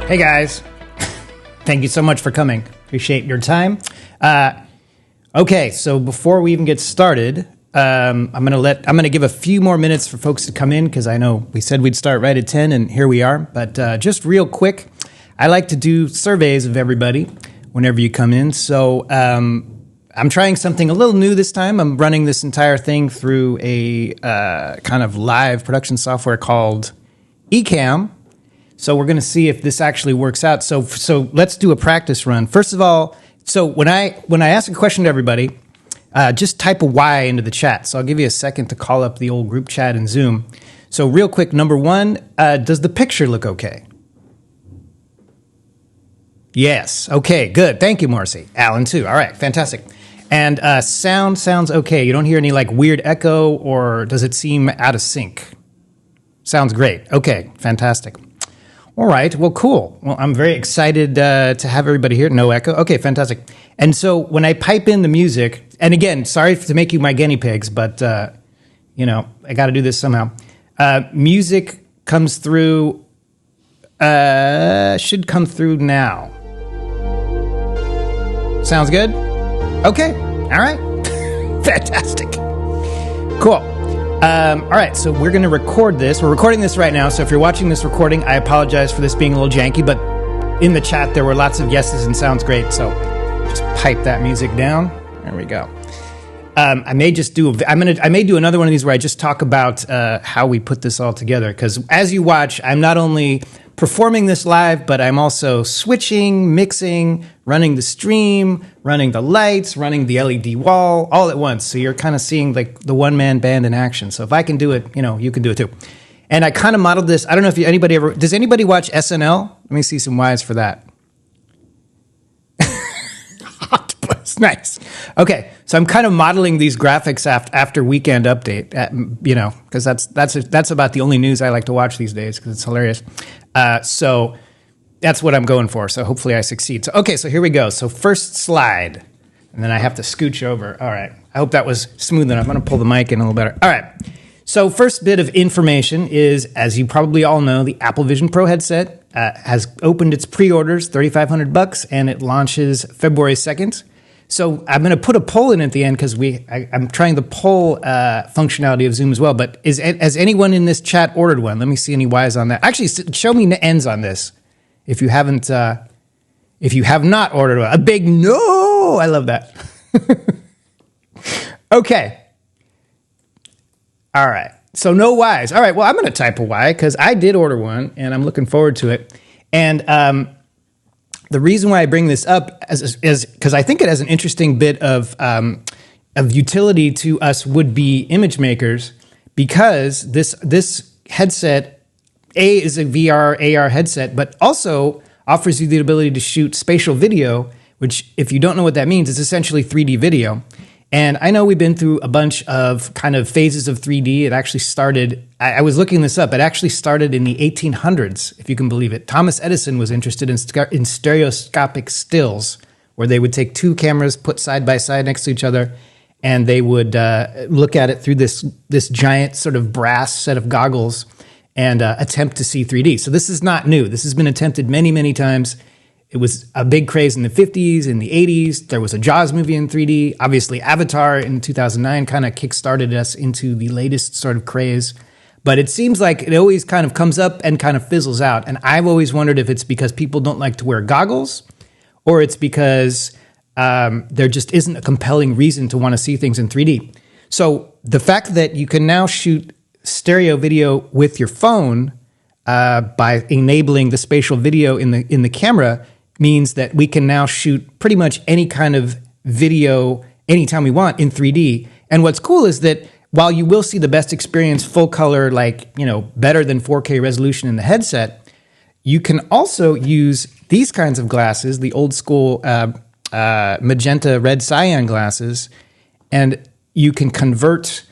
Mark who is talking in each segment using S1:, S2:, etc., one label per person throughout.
S1: Hey guys, thank you so much for coming. Appreciate your time. Okay, so before we even get started, I'm gonna give a few more minutes for folks to come in because I know we said we'd start right at 10, and here we are. But just real quick, I like to do surveys of everybody whenever you come in. So I'm trying something a little new this time. I'm running this entire thing through a kind of live production software called Ecamm. So we're going to see if this actually works out. So let's do a practice run. First of all, so when I ask a question to everybody, just type a Y into the chat. So I'll give you a second to call up the old group chat in Zoom. So real quick, number one, does the picture look okay? Yes. Okay, good. Thank you, Marcy. Alan, too. All right, fantastic. And sound sounds okay. You don't hear any like weird echo, or does it seem out of sync? Sounds great. Okay, fantastic. All right. Well, cool. Well, I'm very excited to have everybody here. No echo. Okay, fantastic. And so when I pipe in the music, and again, sorry to make you my guinea pigs, but, I got to do this somehow. Music comes through, should come through now. Sounds good? Okay. All right. Fantastic. Cool. All right, so we're going to record this. We're recording this right now, so if you're watching this recording, I apologize for this being a little janky, but in the chat there were lots of yeses and sounds great, so just pipe that music down. There we go. I may do another one of these where I just talk about how we put this all together, because as you watch, I'm not only performing this live, but I'm also switching, mixing, running the stream, running the lights, running the LED wall, all at once. So you're kind of seeing like the one-man band in action. So if I can do it, you can do it too. And I kind of modeled this. I don't know if does anybody watch SNL? Let me see some Y's for that. Octopus, nice. Okay, so I'm kind of modeling these graphics after Weekend Update, because that's about the only news I like to watch these days because it's hilarious. So that's what I'm going for. So hopefully I succeed. So, okay, so here we go. So first slide, and then I have to scooch over. All right. I hope that was smooth enough. I'm going to pull the mic in a little better. All right. So first bit of information is, as you probably all know, the Apple Vision Pro headset has opened its pre-orders, $3,500, and it launches February 2nd. So I'm going to put a poll in at the end because I'm trying the poll functionality of Zoom as well. But has anyone in this chat ordered one? Let me see any Y's on that. Actually, show me the N's on this if you haven't. If you have not ordered one, a big no. I love that. Okay. All right. So no Y's. All right. Well, I'm going to type a Y because I did order one and I'm looking forward to it. And the reason why I bring this up is because I think it has an interesting bit of utility to us would-be image makers, because this headset, is a VR, AR headset, but also offers you the ability to shoot spatial video, which, if you don't know what that means, is essentially 3D video. And I know we've been through a bunch of kind of phases of 3D. It actually started, I was looking this up, it actually started in the 1800s, if you can believe it. Thomas Edison was interested in stereoscopic stills, where they would take two cameras put side by side next to each other, and they would look at it through this giant sort of brass set of goggles and attempt to see 3D. So this is not new. This has been attempted many, many times. It was a big craze in the 50s, in the 80s. There was a Jaws movie in 3D. Obviously, Avatar in 2009 kind of kickstarted us into the latest sort of craze. But it seems like it always kind of comes up and kind of fizzles out. And I've always wondered if it's because people don't like to wear goggles, or it's because there just isn't a compelling reason to want to see things in 3D. So the fact that you can now shoot stereo video with your phone by enabling the spatial video in the camera means that we can now shoot pretty much any kind of video anytime we want in 3D. And what's cool is that while you will see the best experience full color, better than 4K resolution in the headset, you can also use these kinds of glasses, the old school magenta red cyan glasses, and you can convert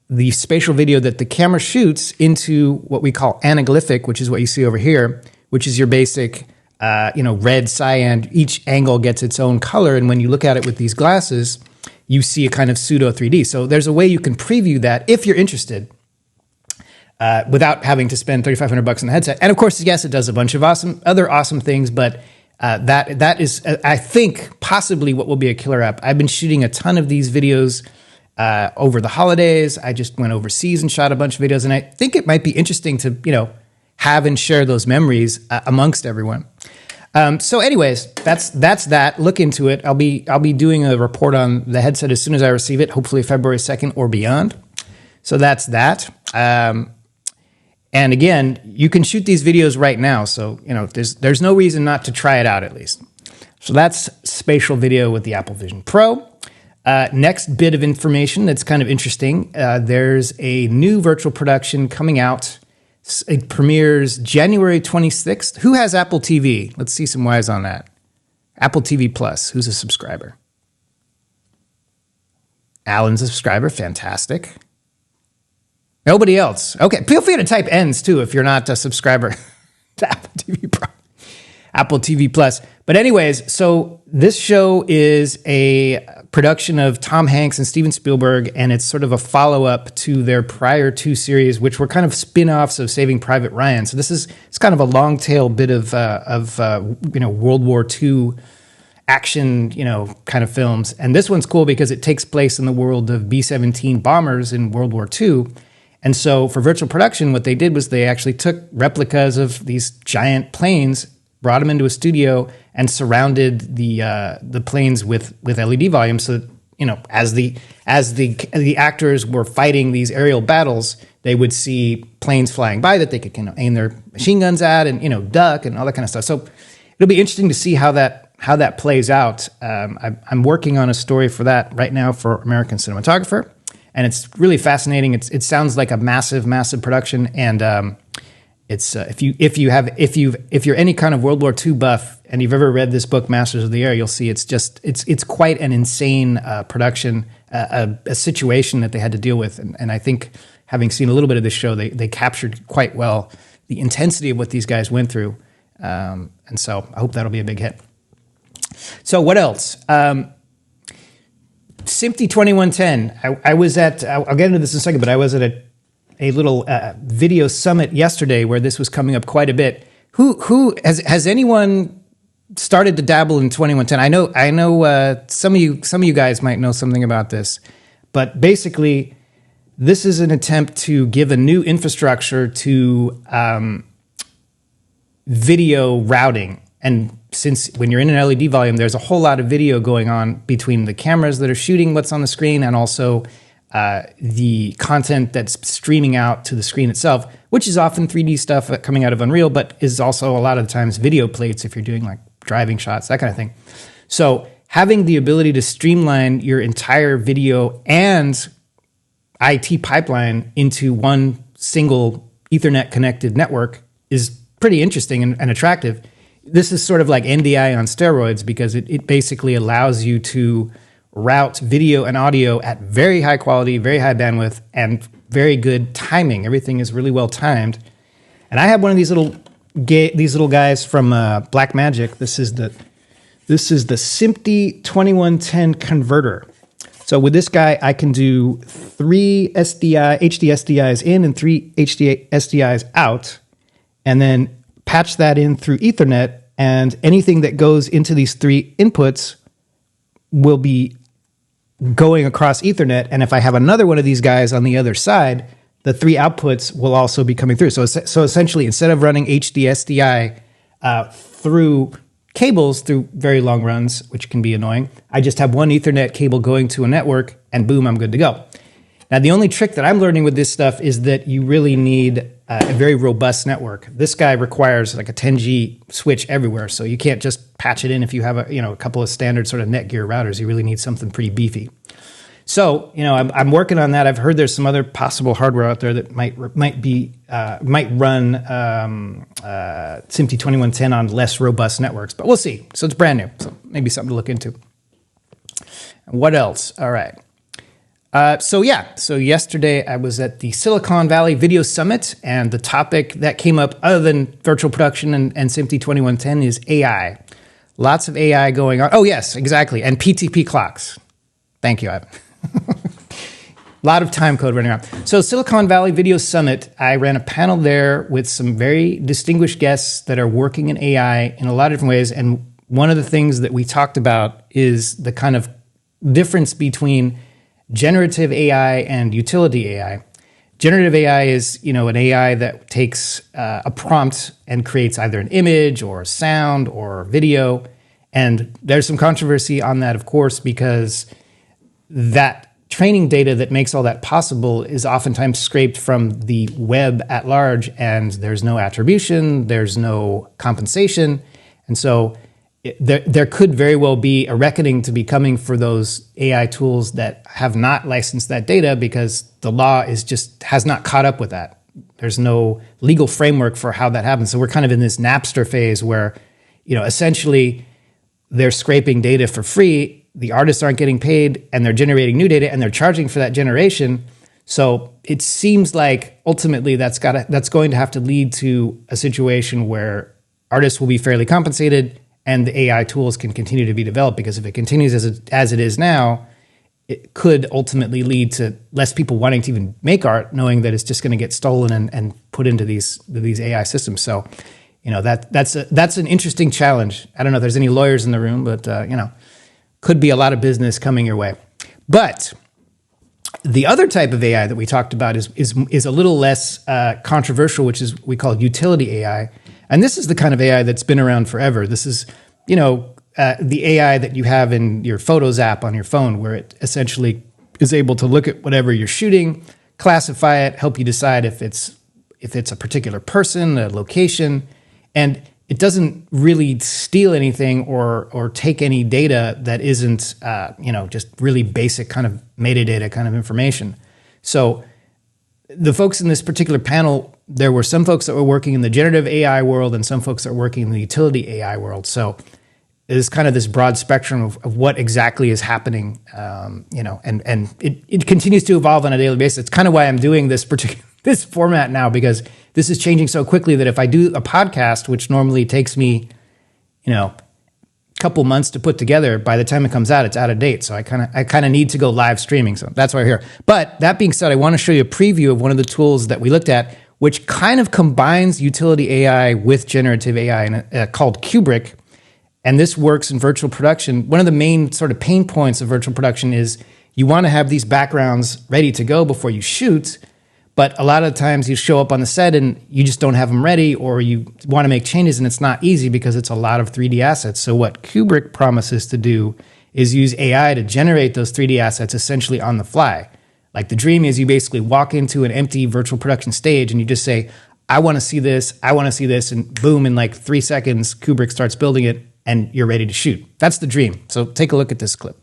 S1: the spatial video that the camera shoots into what we call anaglyphic, which is what you see over here, which is your basic red, cyan. Each angle gets its own color, and when you look at it with these glasses, you see a kind of pseudo 3D. So there's a way you can preview that if you're interested. without having to spend $3,500 on the headset. And of course, yes, it does a bunch of other awesome things, but that is, I think, possibly what will be a killer app. I've been shooting a ton of these videos over the holidays. I just went overseas and shot a bunch of videos, and I think it might be interesting to, have and share those memories amongst everyone. So anyways, that's that. Look into it. I'll be doing a report on the headset as soon as I receive it, hopefully February 2nd or beyond. So that's that. And again, you can shoot these videos right now. So, there's no reason not to try it out at least. So that's spatial video with the Apple Vision Pro. Next bit of information that's kind of interesting. There's a new virtual production coming out. It premieres January 26th. Who has Apple TV? Let's see some whys on that. Apple TV Plus. Who's a subscriber? Alan's a subscriber. Fantastic. Nobody else. Okay. Feel free to type N's too if you're not a subscriber to Apple TV Pro. Apple TV Plus. But anyways, so this show is a production of Tom Hanks and Steven Spielberg, and it's sort of a follow-up to their prior two series, which were kind of spin-offs of Saving Private Ryan. So it's kind of a long tail bit of World War II action, kind of films. And this one's cool because it takes place in the world of B-17 bombers in World War II. And so for virtual production, what they did was they actually took replicas of these giant planes, brought them into a studio, and surrounded the planes with LED volume, so that, as the actors were fighting these aerial battles, they would see planes flying by that they could aim their machine guns at and duck and all that kind of stuff. So it'll be interesting to see how that plays out. I'm working on a story for that right now for American Cinematographer, and it's really fascinating. It sounds like a massive production, and it's if you're any kind of World War II buff and you've ever read this book Masters of the Air, you'll see it's quite an insane production, a situation that they had to deal with, and I think having seen a little bit of this show, they captured quite well the intensity of what these guys went through, and so I hope that'll be a big hit. So what else? SMPTE 2110. I was at. I'll get into this in a second, but I was at a little video summit yesterday where this was coming up quite a bit. Who has anyone started to dabble in 2110? I know some of you guys might know something about this, but basically this is an attempt to give a new infrastructure to video routing. And since when you're in an LED volume, there's a whole lot of video going on between the cameras that are shooting what's on the screen and also the content that's streaming out to the screen itself, which is often 3D stuff coming out of Unreal, but is also a lot of the times video plates if you're doing like driving shots, that kind of thing. So having the ability to streamline your entire video and IT pipeline into one single Ethernet connected network is pretty interesting and attractive. This is sort of like NDI on steroids because it basically allows you to route video and audio at very high quality, very high bandwidth, and very good timing. Everything is really well timed. And I have one of these little guys from Blackmagic. This is the SMPTE 2110 converter. So with this guy, I can do 3 HD SDIs in and 3 HD SDIs out, and then patch that in through Ethernet, and anything that goes into these 3 inputs will be going across Ethernet. And if I have another one of these guys on the other side, the 3 outputs will also be coming through. So essentially, instead of running HD SDI through cables through very long runs, which can be annoying, I just have one Ethernet cable going to a network, and boom, I'm good to go. Now, the only trick that I'm learning with this stuff is that you really need a very robust network. This guy requires like a 10G switch everywhere, so you can't just patch it in if you have a couple of standard sort of Netgear routers. You really need something pretty beefy. So, I'm working on that. I've heard there's some other possible hardware out there that might run SMPTE 2110 on less robust networks, but we'll see. So it's brand new, so maybe something to look into. What else? All right. So yesterday I was at the Silicon Valley Video Summit, and the topic that came up other than virtual production and SMPTE 2110 is AI. Lots of AI going on. Oh, yes, exactly. And PTP clocks. Thank you, Ivan. lot of time code running around. So Silicon Valley Video Summit, I ran a panel there with some very distinguished guests that are working in AI in a lot of different ways. And one of the things that we talked about is the kind of difference between generative AI and utility AI. Generative AI is, an AI that takes a prompt and creates either an image or sound or video. And there's some controversy on that, of course, because that training data that makes all that possible is oftentimes scraped from the web at large, and there's no attribution, there's no compensation. And so there could very well be a reckoning to be coming for those AI tools that have not licensed that data, because the law has not caught up with that. There's no legal framework for how that happens. So we're kind of in this Napster phase where, essentially they're scraping data for free. The artists aren't getting paid, and they're generating new data, and they're charging for that generation. So it seems like ultimately that's going to have to lead to a situation where artists will be fairly compensated, and the AI tools can continue to be developed. Because if it continues as it is now, it could ultimately lead to less people wanting to even make art, knowing that it's just going to get stolen and put into these AI systems. So, that's an interesting challenge. I don't know if there's any lawyers in the room, but could be a lot of business coming your way. But the other type of AI that we talked about is a little less controversial, which is we call utility AI. And this is the kind of AI that's been around forever. This is, the AI that you have in your Photos app on your phone, where it essentially is able to look at whatever you're shooting, classify it, help you decide if it's a particular person, a location, and it doesn't really steal anything or take any data that isn't, just really basic kind of metadata kind of information. So the folks in this particular panel, there were some folks that were working in the generative AI world and some folks that were working in the utility AI world. So there's kind of this broad spectrum of what exactly is happening, and it continues to evolve on a daily basis. It's kind of why I'm doing this format now, because this is changing so quickly that if I do a podcast, which normally takes me, a couple months to put together, by the time it comes out, it's out of date. So I kind of need to go live streaming. So that's why we're here. But that being said, I want to show you a preview of one of the tools that we looked at, which kind of combines utility AI with generative AI, called Cuebric. And this works in virtual production. One of the main sort of pain points of virtual production is you want to have these backgrounds ready to go before you shoot. But a lot of times you show up on the set and you just don't have them ready, or you want to make changes and it's not easy because it's a lot of 3D assets. So what Cuebric promises to do is use AI to generate those 3D assets essentially on the fly. Like the dream is you basically walk into an empty virtual production stage and you just say, I want to see this, and boom, in like 3 seconds, Cuebric starts building it and you're ready to shoot. That's the dream. So take a look at this clip.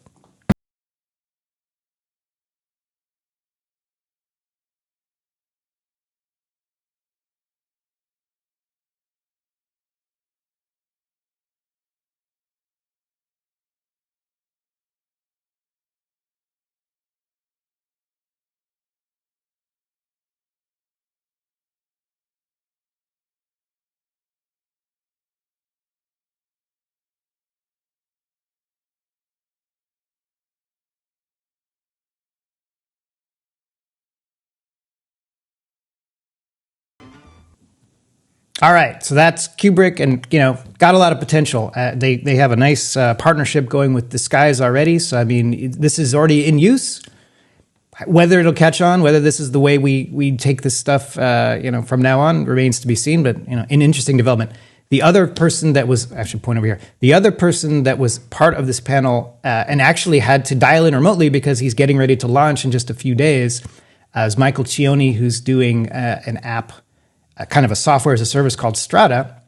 S1: All right, so that's Cuebric, and got a lot of potential. They have a nice partnership going with Disguise already. So I mean, this is already in use. Whether it'll catch on, whether this is the way we take this stuff, from now on, remains to be seen. But an interesting development. The other person that was, I should point over here. The other person that was part of this panel and actually had to dial in remotely because he's getting ready to launch in just a few days is Michael Cioni, who's doing an app. Kind of a software as a service called Strada.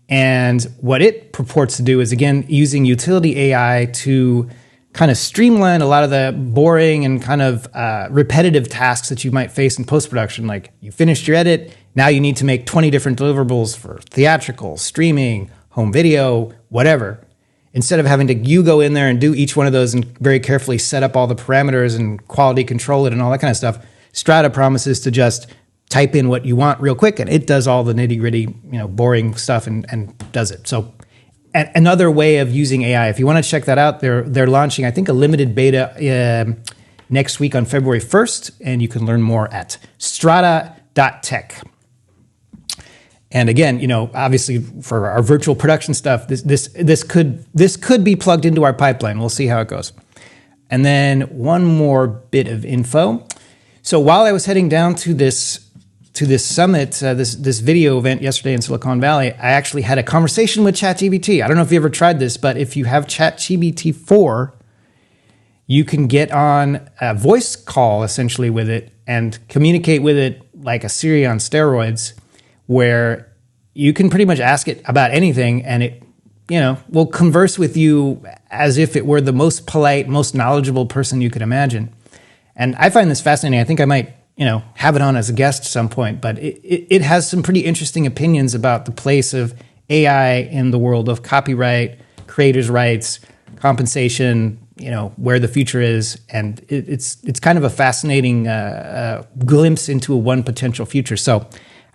S1: And what it purports to do is, again, using utility AI to kind of streamline a lot of the boring and kind of repetitive tasks that you might face in post-production. Like you finished your edit, now you need to make 20 different deliverables for theatrical, streaming, home video, whatever. Instead of having to go in there and do each one of those and very carefully set up all the parameters and quality control it and all that kind of stuff, Strada promises to just type in what you want real quick, and it does all the nitty-gritty, boring stuff and does it. So another way of using AI, if you want to check that out, they're launching, I think, a limited beta next week on February 1st, and you can learn more at strada.tech. And again, obviously for our virtual production stuff, this could be plugged into our pipeline. We'll see how it goes. And then one more bit of info. So while I was heading down to this summit, this video event yesterday in Silicon Valley, I actually had a conversation with ChatGPT. I don't know if you ever tried this, but if you have ChatGPT 4, you can get on a voice call essentially with it and communicate with it like a Siri on steroids, where you can pretty much ask it about anything and it, will converse with you as if it were the most polite, most knowledgeable person you could imagine. And I find this fascinating. I think I might, have it on as a guest at some point, but it has some pretty interesting opinions about the place of AI in the world of copyright, creators' rights, compensation, where the future is. And it's kind of a fascinating glimpse into one potential future. So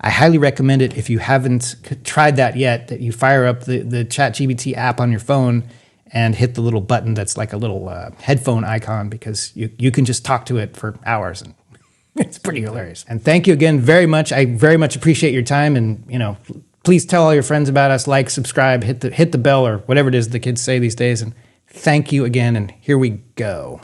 S1: I highly recommend it if you haven't tried that yet, that you fire up the ChatGPT app on your phone and hit the little button that's like a little headphone icon, because you can just talk to it for hours, and it's pretty hilarious. And thank you again very much. I very much appreciate your time, and please tell all your friends about us, like, subscribe, hit the bell, or whatever it is the kids say these days. And thank you again, and here we go.